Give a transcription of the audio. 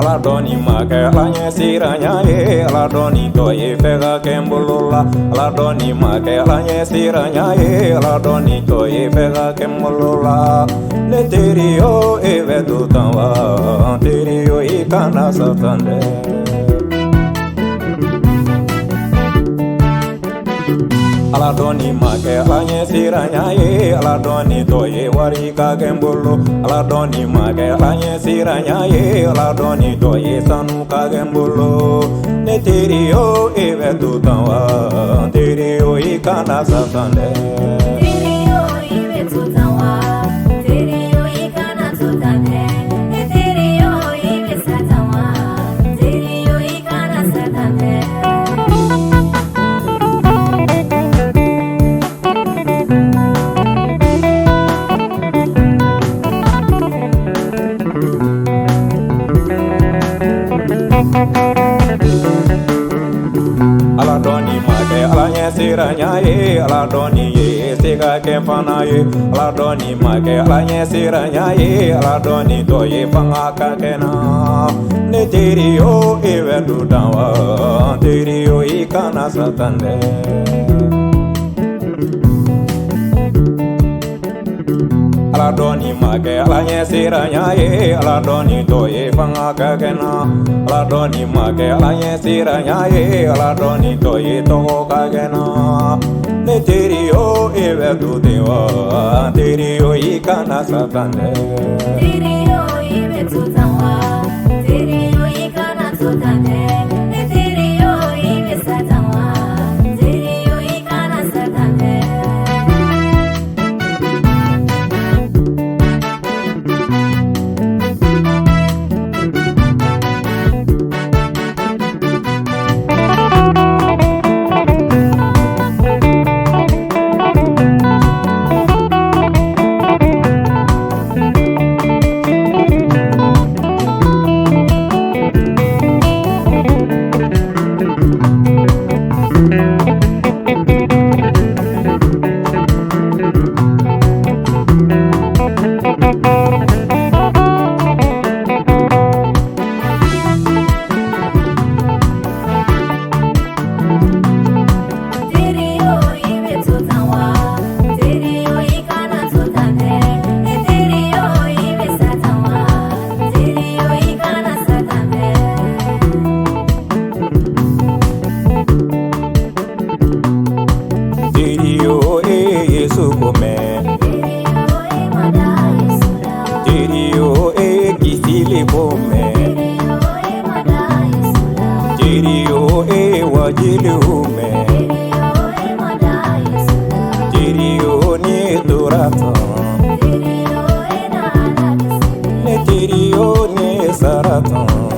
Aladoni make alanye siranya ye, aladoni toye fega kembulula. Aladoni make alanye siranya ye, aladoni toye fega kembulula. Ne terio eve tutanwa, terio ikana satande. Aladoni make alanye siranya ye, aladoni toye warika kembulu. Aladoni make alanye siranya ye, aladoni toye sanu kagembulu. Ne terio eve tutanwa, terio ikana satande. Terio eve tutanwa, terio ikana satande. Ne terio eve satanwa, terio ikana satande. Aladoni make alanye siranya ye, aladoni ye sega kefana ye. Aladoni make alanye siranya ye, aladoni toye fanga kakena. Ne terio eve tutanwa, terio ikana satande. Aladoni make alanye siranya ye, aladoni toye fanga kakena. Aladoni make alanye siranya ye, aladoni toye toho kakena. Ne terio eve tutanwa, terio ikana satande. Terio eve tutanwa, terio ikana satande. Ne terio eve satanwa, terio ikana satande. Terio Yesu kome, terio kisili kome, terio wajili ume, terio ni durata, ne terio ni sarata.